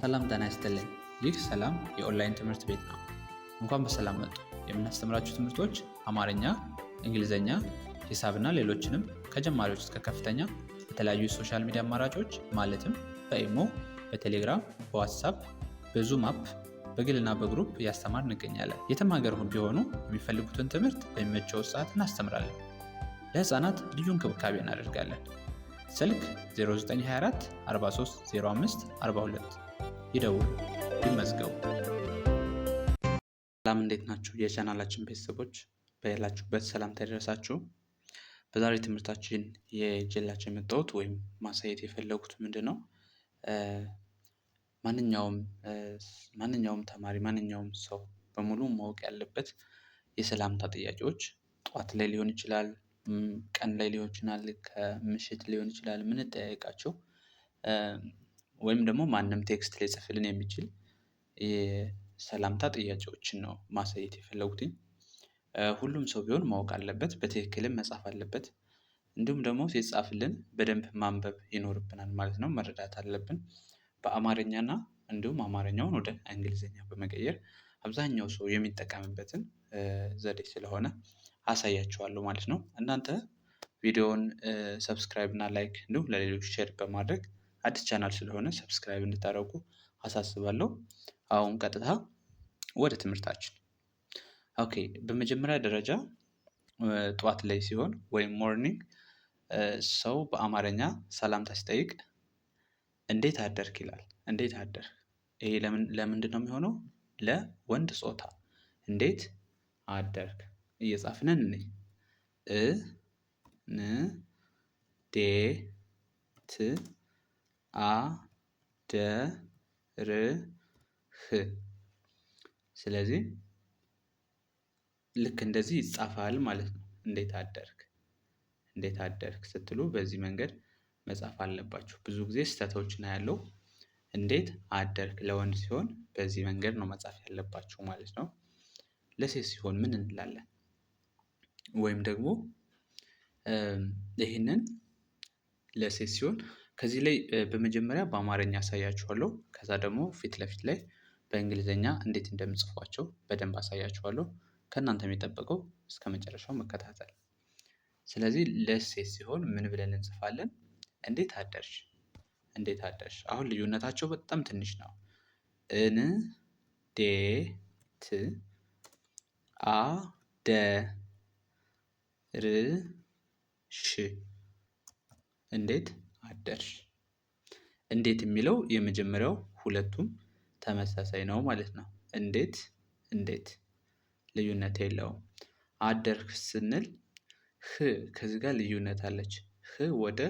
ሰላም ጤና ይስጥልኝ። ይህ ሰላም የኦንላይን ትምህርት ቤት ነው። እንኳን በሰላም መጡ። የምናስተምራችሁ ትምህርቶች አማርኛ፣ እንግሊዝኛ፣ ሂሳብና ሌሎችንም ከጀማሪዎች እስከ ከፍተኛ በተለያዩ የሶሻል ሚዲያ አማራጮች ማለትም በኢሞ፣ በቴሌግራም፣ በዋትሳፕ፣ በዙም አፕ፣ በግልና በግሩፕ እያስተማር እንገኛለን። የትም ሀገር ቢሆኑ የሚፈልጉትን ትምህርት በሚመቸው ሰዓት እናስተምራለን። ለህፃናት ልዩ እንክብካቤ እናደርጋለን። ስልክ 0924 43 05 42 ይደውሉ፣ ይመዝገቡ። ሰላም እንዴት ናችሁ? የቻናላችን ቤተሰቦች በያላችሁበት ሰላምታ ይድረሳችሁ። በዛሬ ትምህርታችን የጀላቸው የመጣሁት ወይም ማሳየት የፈለጉት ምንድን ነው? ማንኛውም ተማሪ ማንኛውም ሰው በሙሉ ማወቅ ያለበት የሰላምታ ጥያቄዎች ጠዋት ላይ ሊሆን ይችላል፣ ቀን ላይ ሊሆን ይችላል፣ ከምሽት ሊሆን ይችላል የምንጠያየቃቸው ወይም ደግሞ ማንም ቴክስት ላይ ጽፍልን የሚችል የሰላምታ ጥያቄዎችን ነው ማሳየት የፈለጉትኝ። ሁሉም ሰው ቢሆን ማወቅ አለበት፣ በትክክልም መጻፍ አለበት። እንዲሁም ደግሞ ሲጻፍልን በደንብ ማንበብ ይኖርብናል ማለት ነው፣ መረዳት አለብን። በአማርኛና እንዲሁም አማርኛውን ወደ እንግሊዝኛ በመቀየር አብዛኛው ሰው የሚጠቀምበትን ዘዴ ስለሆነ አሳያችኋለሁ ማለት ነው። እናንተ ቪዲዮውን ሰብስክራይብ እና ላይክ እንዲሁም ለሌሎች ሼር በማድረግ አዲስ ቻናል ስለሆነ ሰብስክራይብ እንድታደርጉ አሳስባለሁ። አሁን ቀጥታ ወደ ትምህርታችን። ኦኬ፣ በመጀመሪያ ደረጃ ጠዋት ላይ ሲሆን ወይም ሞርኒንግ ሰው በአማርኛ ሰላምታ ሲጠይቅ እንዴት አደርክ ይላል። እንዴት አደርክ? ይሄ ለምንድን ነው የሚሆነው? ለወንድ ጾታ። እንዴት አደርክ እየጻፍንን እንይ። ን ዴ ት አ ደ ር ህ። ስለዚህ ልክ እንደዚህ ይጻፋል ማለት ነው። እንዴት አደርክ፣ እንዴት አደርክ ስትሉ በዚህ መንገድ መጻፍ አለባችሁ። ብዙ ጊዜ ስህተቶችን አያለው። እንዴት አደርክ ለወንድ ሲሆን በዚህ መንገድ ነው መጻፍ ያለባችሁ ማለት ነው። ለሴት ሲሆን ምን እንላለን? ወይም ደግሞ ይህንን ለሴት ሲሆን ከዚህ ላይ በመጀመሪያ በአማርኛ አሳያችኋለሁ። ከዛ ደግሞ ፊት ለፊት ላይ በእንግሊዝኛ እንዴት እንደምጽፏቸው በደንብ አሳያችኋለሁ። ከእናንተ የሚጠበቀው እስከ መጨረሻው መከታተል። ስለዚህ ለሴት ሲሆን ምን ብለን እንጽፋለን? እንዴት አደርሽ፣ እንዴት አደርሽ። አሁን ልዩነታቸው በጣም ትንሽ ነው። እን ዴ ት አ ደ ር ሽ። እንዴት አደርሽ። እንዴት የሚለው የመጀመሪያው ሁለቱም ተመሳሳይ ነው ማለት ነው። እንዴት እንዴት ልዩነት የለውም። አደርክ ስንል ህ ከዚህ ጋር ልዩነት አለች። ህ ወደ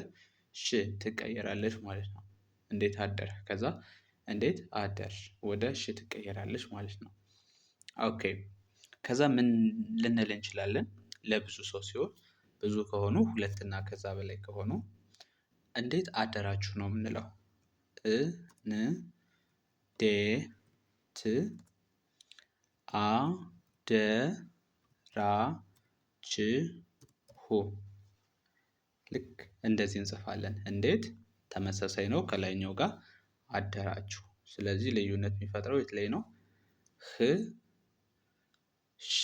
ሽ ትቀየራለች ማለት ነው። እንዴት አደርክ ከዛ እንዴት አደርሽ ወደ ሽ ትቀየራለች ማለት ነው። ኦኬ፣ ከዛ ምን ልንል እንችላለን? ለብዙ ሰው ሲሆን ብዙ ከሆኑ ሁለት እና ከዛ በላይ ከሆኑ እንዴት አደራችሁ ነው የምንለው። ን ዴ ት አ ደ ራ ች ሁ። ልክ እንደዚህ እንጽፋለን። እንዴት ተመሳሳይ ነው ከላይኛው ጋር አደራችሁ። ስለዚህ ልዩነት የሚፈጥረው የት ላይ ነው? ህ ሽ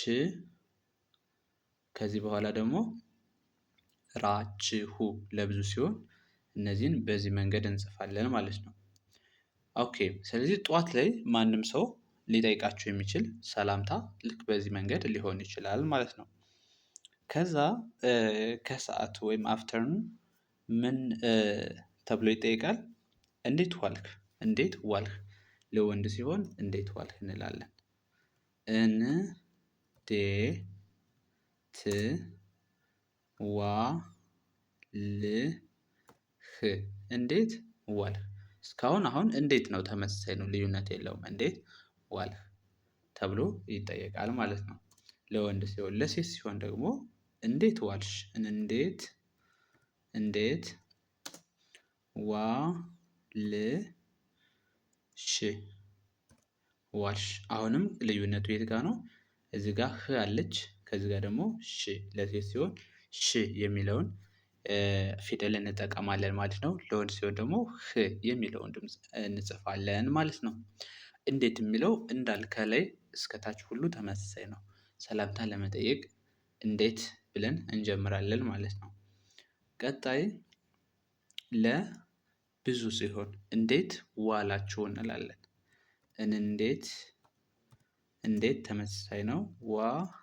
ከዚህ በኋላ ደግሞ ራችሁ ለብዙ ሲሆን እነዚህን በዚህ መንገድ እንጽፋለን ማለት ነው። ኦኬ፣ ስለዚህ ጠዋት ላይ ማንም ሰው ሊጠይቃችሁ የሚችል ሰላምታ ልክ በዚህ መንገድ ሊሆን ይችላል ማለት ነው። ከዛ ከሰዓት ወይም አፍተርኑን ምን ተብሎ ይጠይቃል? እንዴት ዋልክ፣ እንዴት ዋልክ። ለወንድ ሲሆን እንዴት ዋልክ እንላለን። እን ዴ ት ዋ ል ህ። እንዴት ዋልህ። እስካሁን አሁን እንዴት ነው ተመሳሳይ ነው፣ ልዩነት የለውም። እንዴት ዋልህ ተብሎ ይጠየቃል ማለት ነው ለወንድ ሲሆን። ለሴት ሲሆን ደግሞ እንዴት ዋልሽ፣ እንዴት እንዴት ዋ ል ሽ ዋልሽ። አሁንም ልዩነቱ የት ጋር ነው? እዚህ ጋር ህ አለች፣ ከዚህ ጋር ደግሞ ሽ። ለሴት ሲሆን ሽ የሚለውን ፊደል እንጠቀማለን ማለት ነው። ለወንድ ሲሆን ደግሞ ህ የሚለውን ድምጽ እንጽፋለን ማለት ነው። እንዴት የሚለው እንዳል ከላይ እስከታች ሁሉ ተመሳሳይ ነው። ሰላምታ ለመጠየቅ እንዴት ብለን እንጀምራለን ማለት ነው። ቀጣይ ለብዙ ሲሆን እንዴት ዋላችሁ እንላለን። እንዴት ተመሳሳይ ነው። ዋላችሁ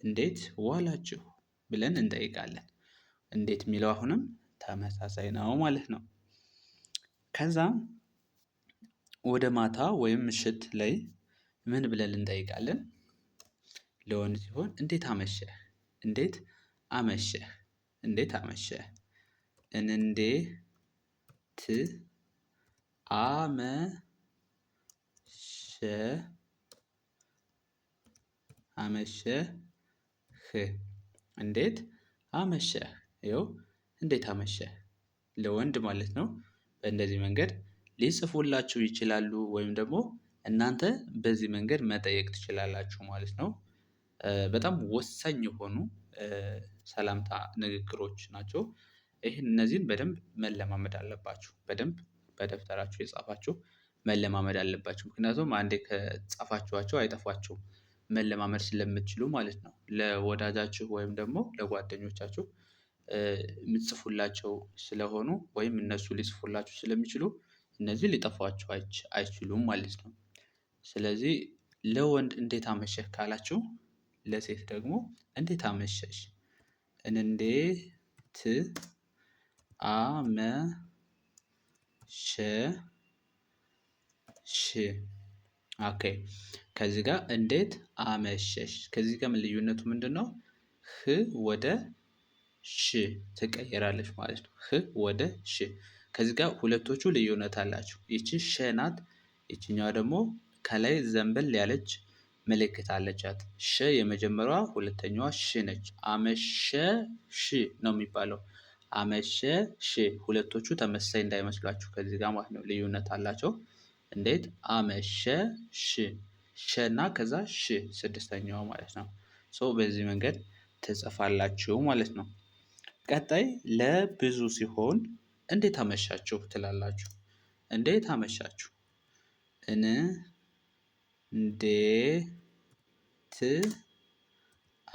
እንዴት ዋላችሁ ብለን እንጠይቃለን። እንዴት የሚለው አሁንም ተመሳሳይ ነው ማለት ነው። ከዛም ወደ ማታ ወይም ምሽት ላይ ምን ብለን እንጠይቃለን? ለወንድ ሲሆን እንዴት አመሸህ፣ እንዴት አመሸህ፣ እንዴት አመሸህ። እንዴት አመሸህ እንዴት አመሸህ። ይኸው እንዴት አመሸህ ለወንድ ማለት ነው። በእንደዚህ መንገድ ሊጽፉላችሁ ይችላሉ ወይም ደግሞ እናንተ በዚህ መንገድ መጠየቅ ትችላላችሁ ማለት ነው። በጣም ወሳኝ የሆኑ ሰላምታ ንግግሮች ናቸው። እነዚህን በደንብ መለማመድ አለባችሁ። በደንብ በደብተራችሁ የጻፋችሁ መለማመድ አለባችሁ። ምክንያቱም አንዴ ከጻፋችኋቸው አይጠፏችሁም። መለማመድ ስለምትችሉ ማለት ነው። ለወዳጃችሁ ወይም ደግሞ ለጓደኞቻችሁ የምትጽፉላቸው ስለሆኑ ወይም እነሱ ሊጽፉላችሁ ስለሚችሉ እነዚህ ሊጠፏችሁ አይችሉም ማለት ነው። ስለዚህ ለወንድ እንዴት አመሸህ ካላችሁ ለሴት ደግሞ እንዴት አመሸሽ። እንዴት አመሸሽ። ኦኬ ከዚህ ጋር እንዴት አመሸሽ ከዚህ ጋር ምን ልዩነቱ ምንድነው? ህ ወደ ሽ ትቀየራለች ማለት ነው። ህ ወደ ሽ ከዚህ ጋር ሁለቶቹ ልዩነት አላቸው። ይቺ ሸ ናት። ይቺኛዋ ደግሞ ከላይ ዘንበል ያለች ምልክት አለቻት። ሸ የመጀመሪያዋ ሁለተኛዋ ሽ ነች። አመሸሽ ነው የሚባለው። አመሸሽ ሁለቶቹ ተመሳሳይ እንዳይመስሏችሁ ከዚህ ጋር ማለት ነው። ልዩነት አላቸው። እንዴት አመሸሽ ሸ እና ከዛ ሽ ስድስተኛዋ ማለት ነው። ሶ በዚህ መንገድ ትጽፋላችሁ ማለት ነው። ቀጣይ ለብዙ ሲሆን እንዴት አመሻችሁ ትላላችሁ። እንዴት አመሻችሁ። እንዴት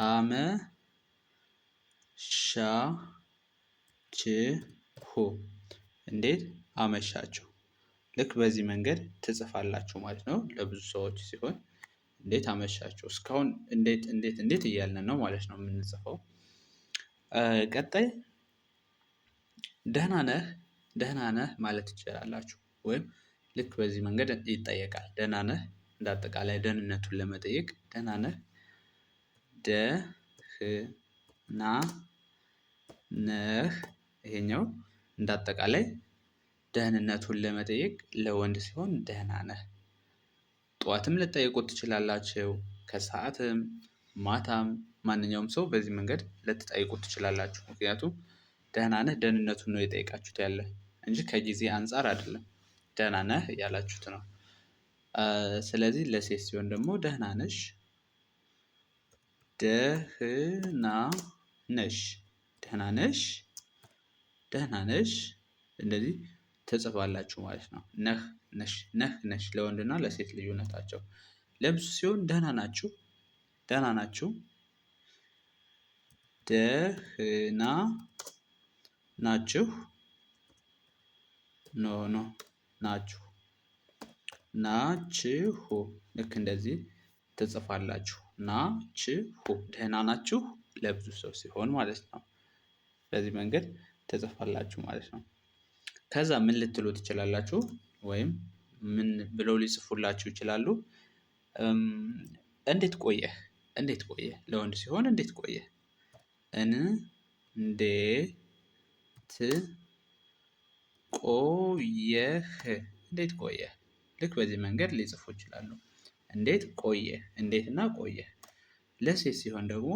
አመሻችሁ እንዴት አመሻችሁ። ልክ በዚህ መንገድ ትጽፋላችሁ ማለት ነው። ለብዙ ሰዎች ሲሆን እንዴት አመሻችሁ እስካሁን እንዴት እያልን ነው ማለት ነው የምንጽፈው። ቀጣይ ደህና ነህ ማለት ትችላላችሁ። ወይም ልክ በዚህ መንገድ ይጠየቃል። ደህና ነህ እንደ አጠቃላይ ደህንነቱን ለመጠየቅ ደህና ነህ። ደህና ነህ ይሄኛው እንደ አጠቃላይ ደህንነቱን ለመጠየቅ ለወንድ ሲሆን ደህና ነህ። ጠዋትም ልትጠይቁት ትችላላችሁ። ከሰዓትም ማታም ማንኛውም ሰው በዚህ መንገድ ልትጠይቁት ትችላላችሁ። ምክንያቱም ደህና ነህ ደህንነቱን ነው የጠየቃችሁት ያለ እንጂ ከጊዜ አንፃር አይደለም። ደህና ነህ እያላችሁት ነው። ስለዚህ ለሴት ሲሆን ደግሞ ደህና ነሽ። ደህና ነሽ ደህና ነሽ ደህና ነሽ እንደዚህ ትጽፋላችሁ ማለት ነው። ነሽ ለወንድና ለሴት ልዩነታቸው። ለብዙ ሲሆን ደህና ናችሁ። ደህና ናችሁ። ደህና ናችሁ። ኖ ናችሁ ናችሁ ልክ እንደዚህ ትጽፋላችሁ። ናችሁ ደህና ናችሁ ለብዙ ሰው ሲሆን ማለት ነው። በዚህ መንገድ ትጽፋላችሁ ማለት ነው። ከዛ ምን ልትሉ ትችላላችሁ? ወይም ምን ብለው ሊጽፉላችሁ ይችላሉ? እንዴት ቆየህ እንዴት ቆየህ ለወንድ ሲሆን እንዴት ቆየህ። እንዴት ቆየህ እንዴት ቆየህ ልክ በዚህ መንገድ ሊጽፉ ይችላሉ። እንዴት ቆየህ እንዴት እና ቆየህ። ለሴት ሲሆን ደግሞ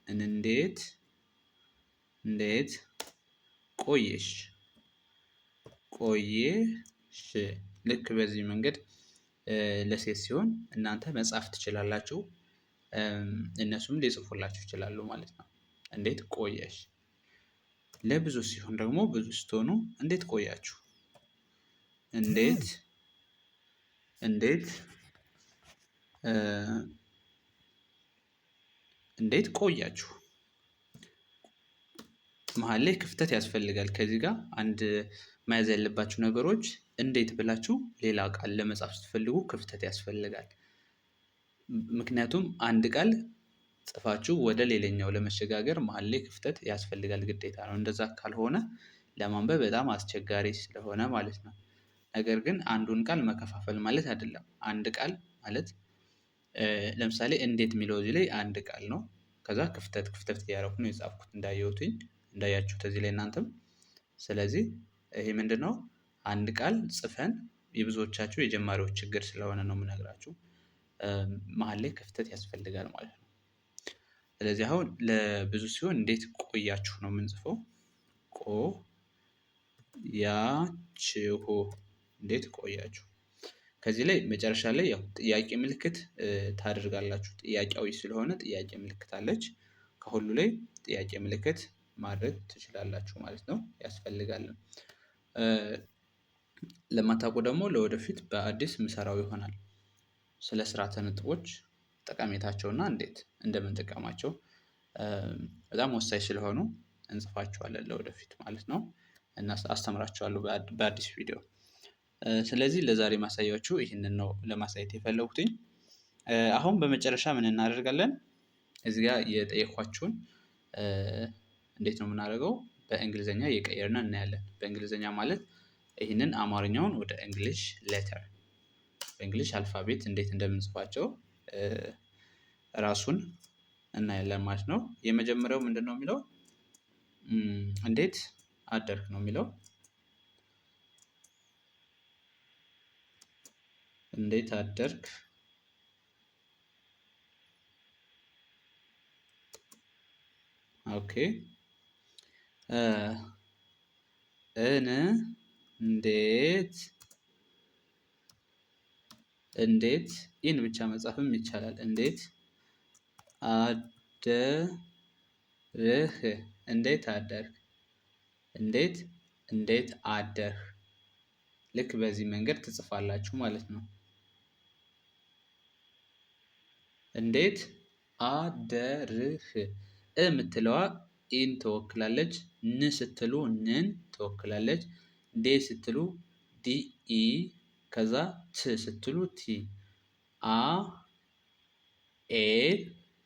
እንዴት ቆየሽ ቆየሽ ልክ በዚህ መንገድ ለሴት ሲሆን እናንተ መጻፍ ትችላላችሁ። እነሱም ሊጽፉላችሁ ይችላሉ ማለት ነው። እንዴት ቆየሽ። ለብዙ ሲሆን ደግሞ ብዙ ስትሆኑ እንዴት ቆያችሁ፣ እንዴት እንዴት እንዴት ቆያችሁ። መሀል ላይ ክፍተት ያስፈልጋል። ከዚህ ጋር አንድ መያዝ ያለባችሁ ነገሮች እንዴት ብላችሁ ሌላ ቃል ለመጻፍ ስትፈልጉ ክፍተት ያስፈልጋል። ምክንያቱም አንድ ቃል ጽፋችሁ ወደ ሌላኛው ለመሸጋገር መሀል ላይ ክፍተት ያስፈልጋል፣ ግዴታ ነው። እንደዛ ካልሆነ ለማንበብ በጣም አስቸጋሪ ስለሆነ ማለት ነው። ነገር ግን አንዱን ቃል መከፋፈል ማለት አይደለም። አንድ ቃል ማለት ለምሳሌ እንዴት የሚለው እዚህ ላይ አንድ ቃል ነው። ከዛ ክፍተት ክፍተት እያደረኩ ነው የጻፍኩት እንዳያችሁት እዚህ ላይ እናንተም። ስለዚህ ይሄ ምንድነው? አንድ ቃል ጽፈን የብዙዎቻችሁ የጀማሪዎች ችግር ስለሆነ ነው የምነግራችሁ፣ መሀል ላይ ክፍተት ያስፈልጋል ማለት ነው። ስለዚህ አሁን ለብዙ ሲሆን እንዴት ቆያችሁ ነው የምንጽፈው። ቆያችሁ፣ እንዴት ቆያችሁ። ከዚህ ላይ መጨረሻ ላይ ያው ጥያቄ ምልክት ታደርጋላችሁ። ጥያቄያዊ ስለሆነ ጥያቄ ምልክት አለች። ከሁሉ ላይ ጥያቄ ምልክት ማድረግ ትችላላችሁ ማለት ነው፣ ያስፈልጋል። ለማታውቁ ደግሞ ለወደፊት በአዲስ ምሰራው ይሆናል። ስለ ስርዓተ ነጥቦች ጠቀሜታቸውና እንዴት እንደምንጠቀማቸው በጣም ወሳኝ ስለሆኑ እንጽፋቸዋለን ለወደፊት ማለት ነው፣ እና አስተምራቸዋለሁ በአዲስ ቪዲዮ። ስለዚህ ለዛሬ ማሳያችሁ ይህንን ነው ለማሳየት የፈለጉትኝ። አሁን በመጨረሻ ምን እናደርጋለን? እዚህ ጋር የጠየኳችሁን እንዴት ነው የምናደርገው? በእንግሊዘኛ እየቀየርን እናያለን። በእንግሊዘኛ ማለት ይህንን አማርኛውን ወደ እንግሊሽ ሌተር፣ በእንግሊሽ አልፋቤት እንዴት እንደምንጽፋቸው ራሱን እናያለን ማለት ነው። የመጀመሪያው ምንድን ነው የሚለው? እንዴት አደርክ ነው የሚለው። እንዴት አደርክ። ኦኬ። እንዴት ኢን ብቻ መጻፍም ይቻላል። እንዴት አደርህ፣ እንዴት አደርህ፣ እንዴት አደርህ። ልክ በዚህ መንገድ ትጽፋላችሁ ማለት ነው። እንዴት አደርህ የምትለዋ ኢን ትወክላለች። ን ስትሉ ንን ትወክላለች። ዴ ስትሉ ዲኢ፣ ከዛ ት ስትሉ ቲ። አ ኤ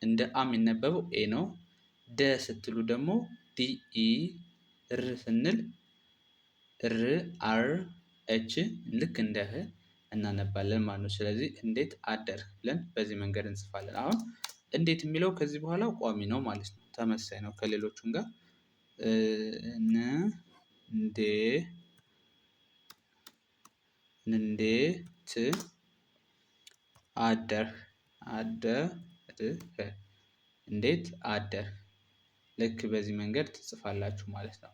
እንደ አ የሚነበበው ኤ ነው። ደ ስትሉ ደግሞ ዲኢ፣ ር ስንል ር፣ አር፣ ኤች ልክ እንደ ህ እናነባለን ማለት ነው። ስለዚህ እንዴት አደርህ ብለን በዚህ መንገድ እንጽፋለን። አሁን እንዴት የሚለው ከዚህ በኋላ ቋሚ ነው ማለት ነው። ተመሳሳይ ነው ከሌሎቹም ጋር እንዴት አደርህ፣ እንዴት አደርህ። ልክ በዚህ መንገድ ትጽፋላችሁ ማለት ነው።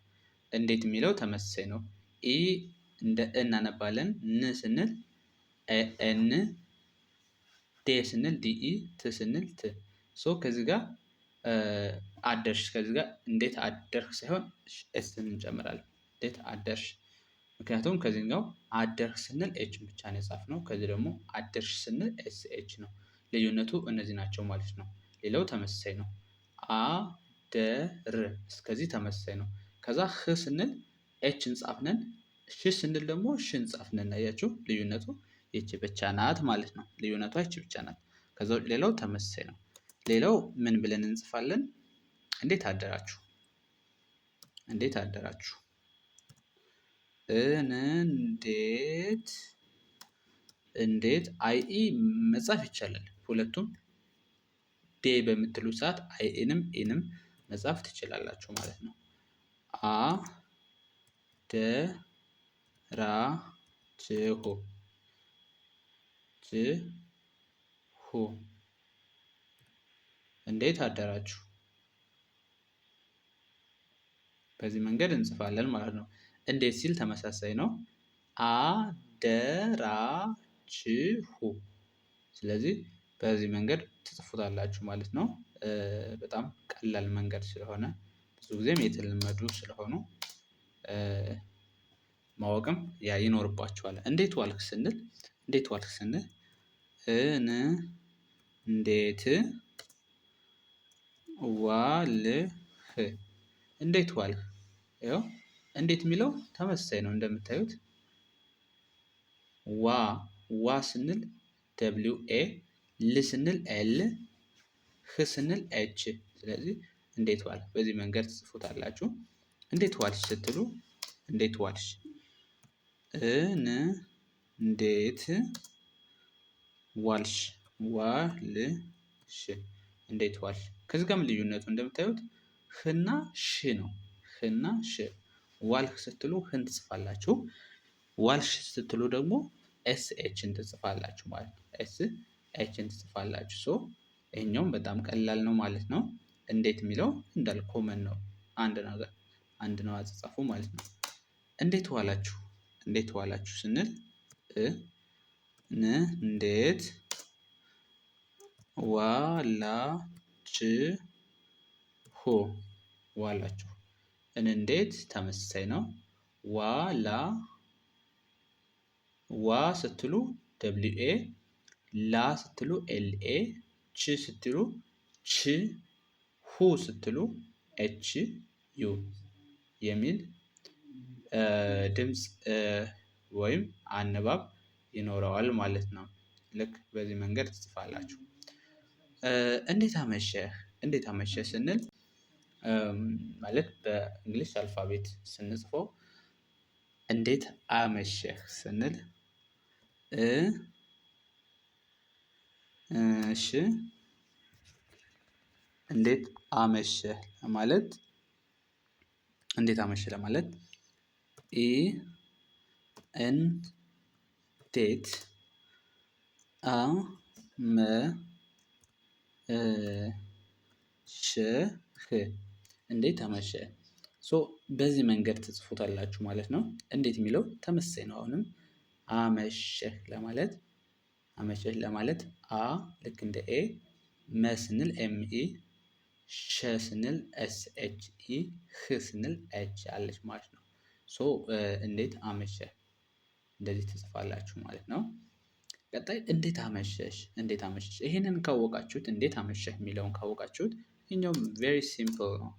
እንዴት የሚለው ተመሳሳይ ነው። ኢ እንደ እ እናነባለን። ን ስንል ኤን፣ ዴ ስንል ዲኢ፣ ት ስንል ት። ሶ ከዚህ ጋር አደርሽ፣ ከዚህ ጋር እንዴት አደርሽ ሳይሆን ኤስን እንጨምራለን። እንዴት አደርሽ፣ ምክንያቱም ከዚህኛው አደርሽ ስንል ኤች ብቻ ነው የጻፍነው። ከዚህ ደግሞ አደርሽ ስንል ኤስ ኤች ነው። ልዩነቱ እነዚህ ናቸው ማለት ነው። ሌላው ተመሳሳይ ነው። አደር እስከዚህ ተመሳሳይ ነው። ከዛ ህ ስንል ኤችን ጻፍነን፣ ሽ ስንል ደግሞ ሽን ጻፍነን። አያችሁ ልዩነቱ ይቺ ብቻ ናት ማለት ነው። ልዩነቷ ይቺ ብቻ ናት። ከዛ ሌላው ተመሳሳይ ነው። ሌላው ምን ብለን እንጽፋለን? እንዴት አደራችሁ፣ እንዴት አደራችሁ። እንዴት አይኢ መጻፍ ይቻላል። ሁለቱም ዴ በምትሉ ሰዓት አይኤንም ኤንም መጻፍ ትችላላችሁ ማለት ነው። አደራችሁ፣ እንዴት አደራችሁ። በዚህ መንገድ እንጽፋለን ማለት ነው። እንዴት ሲል ተመሳሳይ ነው። አደራችሁ። ስለዚህ በዚህ መንገድ ትጽፉታላችሁ ማለት ነው። በጣም ቀላል መንገድ ስለሆነ ብዙ ጊዜም የተለመዱ ስለሆኑ ማወቅም ይኖርባችኋል። እንዴት ዋልክ ስንል እንዴት ዋልህ እንዴት ዋልህ? ያው እንዴት የሚለው ተመሳሳይ ነው እንደምታዩት ዋ ስንል ደብሊው ኤ ል ስንል ኤል ህ ስንል ኤች። ስለዚህ እንዴት ዋልህ በዚህ መንገድ ትጽፉታላችሁ። እንዴት ዋልሽ ስትሉ እንዴት ዋልሽ እንዴት ዋልሽ ዋልሽ እንዴት ዋልሽ። ከዚህ ጋርም ልዩነቱ እንደምታዩት ህና ሽ ነው። ህና ሽ ዋልክ ስትሉ ህን ትጽፋላችሁ። ዋልሽ ስትሉ ደግሞ ኤስ ኤችን ትጽፋላችሁ ማለት ነው። ኤስ ኤችን ትጽፋላችሁ። ሶ ይሄኛውም በጣም ቀላል ነው ማለት ነው። እንዴት የሚለው እንዳል ኮመን ነው። አንድ ነው አጻጻፉ ማለት ነው። እንዴት ዋላችሁ ስንል እንዴት ዋላችሁ እንዴት ተመሳሳይ ነው። ዋ ስትሉ ደብሊው ኤ ላ ስትሉ ኤል ኤ ች ስትሉ ች ሁ ስትሉ ኤች ዩ የሚል ድምፅ ወይም አነባብ ይኖረዋል ማለት ነው። ልክ በዚህ መንገድ ትጽፋላችሁ። እንዴት አመሸህ ስንል ማለት በእንግሊሽ አልፋቤት ስንጽፈው እንዴት አመሸህ ስንል እሺ እንዴት አመሸህ ለማለት ኤን ዴት አመሸህ እንዴት አመሸህ። ሶ በዚህ መንገድ ትጽፉታላችሁ ማለት ነው። እንዴት የሚለው ተመሳሳይ ነው። አሁንም አመሸህ ለማለት አ ልክ እንደ ኤ መ ስንል ኤም ኢ ሸ ስንል ኤስ ኤች ኢ ህ ስንል ኤች አለች ማለት ነው። ሶ እንዴት አመሸህ እንደዚህ ትጽፋላችሁ ማለት ነው። ቀጣይ እንዴት አመሸሽ ይሄንን ካወቃችሁት እንዴት አመሸህ የሚለውን ካወቃችሁት ይሄኛውም ቬሪ ሲምፕል ነው።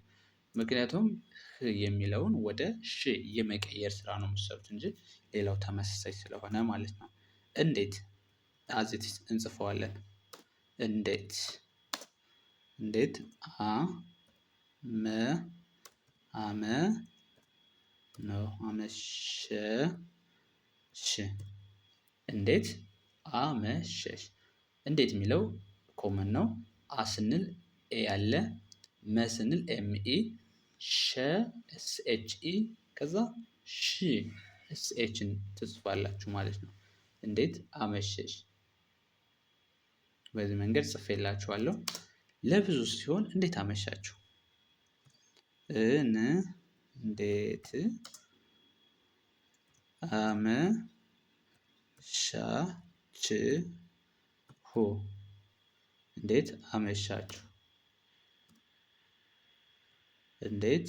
ምክንያቱም ህ የሚለውን ወደ ሽ የመቀየር ስራ ነው የምትሰሩት እንጂ ሌላው ተመሳሳይ ስለሆነ ማለት ነው። እንዴት አዚት እንጽፈዋለን። እንዴት አመሸሽ እንዴት አመሸሽ። እንዴት የሚለው ኮመን ነው። አ ስንል ኤ ያለ መ ስንል ኤም ኢ ሸ ኤስ ኤች ኢ ከዛ ሺ ኤስ ኤችን ትጽፋላችሁ ማለት ነው። እንዴት አመሸሽ በዚህ መንገድ ጽፌላችኋለሁ። ለብዙ ሲሆን እንዴት አመሻችሁ እንዴት አመሻችሁ እንዴት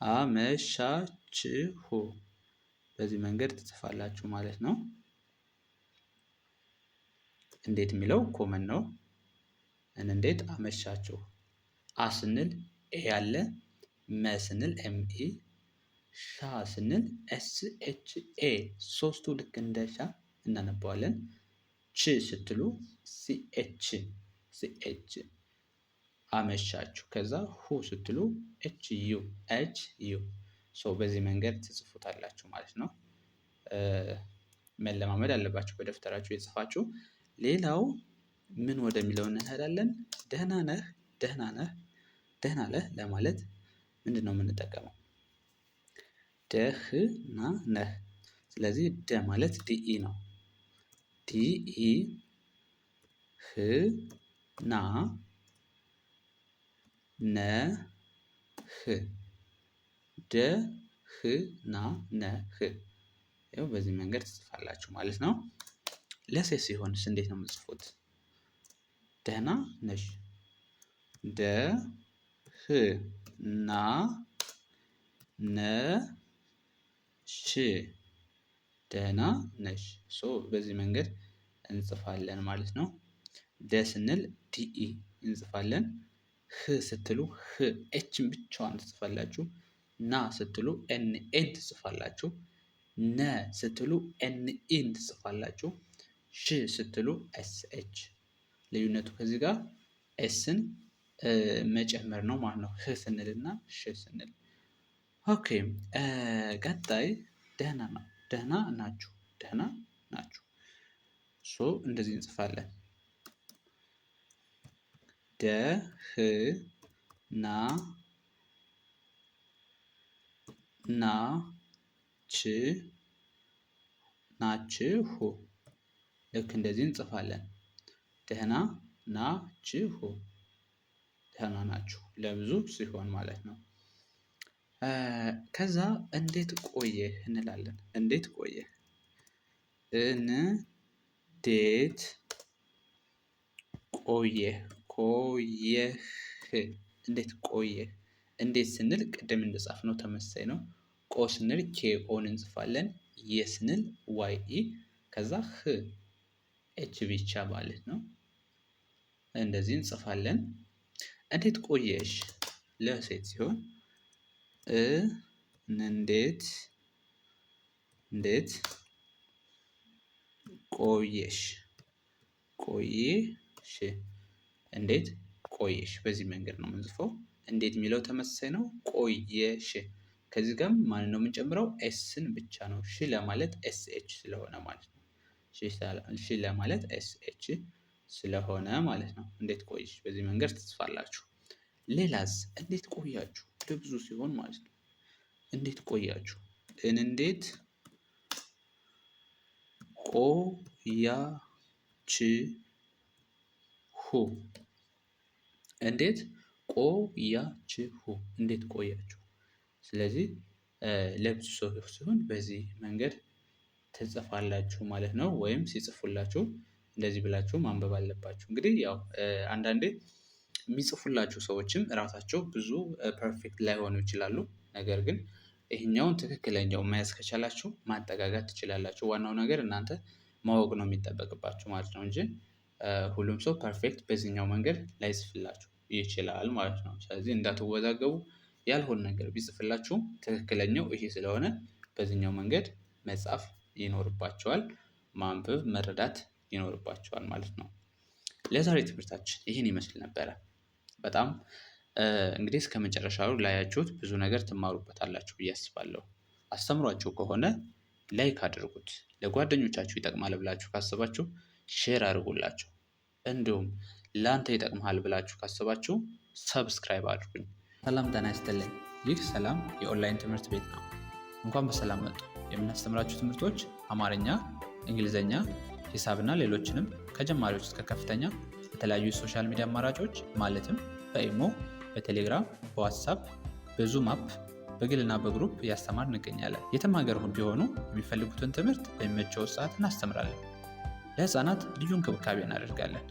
አመሻችሁ በዚህ መንገድ ትጽፋላችሁ ማለት ነው። እንዴት የሚለው ኮመን ነው። እንዴት አመሻችሁ አ ስንል ኤ ያለ መ ስንል ኤም ኢ ሻ ስንል ኤስ ኤች ኤ ሶስቱ ልክ እንደ ሻ እናነባዋለን። ች ስትሉ ሲ ኤች አመሻችሁ ከዛ ሁ ስትሉ ኤች ዩ ሶ በዚህ መንገድ ትጽፉታላችሁ ማለት ነው። መለማመድ አለባችሁ በደፍተራችሁ የጽፋችሁ። ሌላው ምን ወደሚለው እንሄዳለን። ደህና ነህ ለማለት ምንድነው የምንጠቀመው? ደህና ነህ። ስለዚህ ደ ማለት ዲኢ ነው። ዲኢ ህ ና ነ ህ ደህና ነህ። ይኸው በዚህ መንገድ ትጽፋላችሁ ማለት ነው። ለሴት ሲሆንስ እንዴት ነው የምትጽፉት? ደህና ነሽ። ደህና ነሽ። ደህና ነሽ። በዚህ መንገድ እንጽፋለን ማለት ነው። ደ ስንል ዲኢ እንጽፋለን። ህ ስትሉ ህ ኤችን ብቻዋን ትጽፋላችሁ። ና ስትሉ ኤንኤን ትጽፋላችሁ። ነ ስትሉ ኤንኢን ትጽፋላችሁ። ሽ ስትሉ ኤስኤች። ልዩነቱ ከዚህ ጋር ኤስን መጨመር ነው ማለት ነው። ህ ስንል እና ሽ ስንል። ኦኬ ቀጣይ ደህና ነው። ደህና ናችሁ። ደህና ናችሁ። እንደዚህ እንጽፋለን። ደህና ናችሁ። ልክ እንደዚህ እንጽፋለን። ደህና ናችሁ። ደህና ናችሁ ለብዙ ሲሆን ማለት ነው። ከዛ እንዴት ቆየህ እንላለን። እንዴት ቆየህ። እንዴት ቆየህ። እንዴት ቆየህ። እንዴት ስንል ቅድም እንደጻፍነው ተመሳሳይ ነው። ቆ ስንል ኬኦን እንጽፋለን። የ ስንል ዋይ ኢ ከዛ ህ ኤች ብቻ ማለት ነው። እንደዚህ እንጽፋለን። እንዴት ቆየሽ ለሴት ሲሆን እንዴት ቆየሽ። እንዴት ቆየሽ። በዚህ መንገድ ነው የምንጽፈው። እንዴት የሚለው ተመሳሳይ ነው። ቆየሽ ከዚህ ጋርም ማንን ነው የምንጨምረው? ኤስን ብቻ ነው። ሺ ለማለት ኤስኤች ስለሆነ ማለት ነው። ሺ ለማለት ኤስኤች ስለሆነ ማለት ነው። እንዴት ቆየሽ በዚህ መንገድ ትጽፋላችሁ። ሌላስ እንዴት ቆያችሁ ለብዙ ሲሆን ማለት ነው። እንዴት ቆያችሁ። እንዴት ቆያችሁ። እንዴት ቆያችሁ። እንዴት ቆያችሁ። ስለዚህ ለብዙ ሰው ሲሆን በዚህ መንገድ ትጽፋላችሁ ማለት ነው። ወይም ሲጽፉላችሁ እንደዚህ ብላችሁ ማንበብ አለባችሁ። እንግዲህ ያው አንዳንዴ የሚጽፉላችሁ ሰዎችም እራሳቸው ብዙ ፐርፌክት ላይሆኑ ይችላሉ። ነገር ግን ይሄኛውን ትክክለኛው መያዝ ከቻላችሁ ማጠጋጋት ትችላላችሁ። ዋናው ነገር እናንተ ማወቅ ነው የሚጠበቅባችሁ ማለት ነው እንጂ ሁሉም ሰው ፐርፌክት በዚህኛው መንገድ ላይጽፍላችሁ ይችላል ማለት ነው። ስለዚህ እንዳትወዛገቡ። ያልሆነ ነገር ቢጽፍላችሁም ትክክለኛው ይሄ ስለሆነ በዚህኛው መንገድ መጻፍ ይኖርባቸዋል። ማንበብ መረዳት ይኖርባቸዋል ማለት ነው። ለዛሬ ትምህርታችን ይህን ይመስል ነበረ። በጣም እንግዲህ እስከ መጨረሻው ላያችሁት ብዙ ነገር ትማሩበታላችሁ ብዬ አስባለሁ። አስተምሯችሁ ከሆነ ላይክ አድርጉት። ለጓደኞቻችሁ ይጠቅማል ብላችሁ ካሰባችሁ ሼር አድርጉላችሁ። እንዲሁም ለአንተ ይጠቅምሃል ብላችሁ ካሰባችሁ ሰብስክራይብ አድርጉኝ። ሰላም ጤና ይስጥልኝ። ይህ ሰላም የኦንላይን ትምህርት ቤት ነው። እንኳን በሰላም መጡ። የምናስተምራችሁ ትምህርቶች አማርኛ፣ እንግሊዝኛ፣ ሂሳብና ሌሎችንም ከጀማሪዎች እስከ ከፍተኛ በተለያዩ የሶሻል ሚዲያ አማራጮች ማለትም በኢሞ፣ በቴሌግራም፣ በዋትሳፕ፣ በዙም አፕ በግልና በግሩፕ እያስተማር እንገኛለን። የትም ሀገር ቢሆኑ የሚፈልጉትን ትምህርት በሚመቸው ሰዓት እናስተምራለን። ለህፃናት ልዩ እንክብካቤ እናደርጋለን።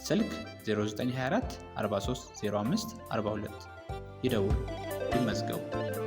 ስልክ 0924 43 05 42 ይደውሉ፣ ይመዝገቡ።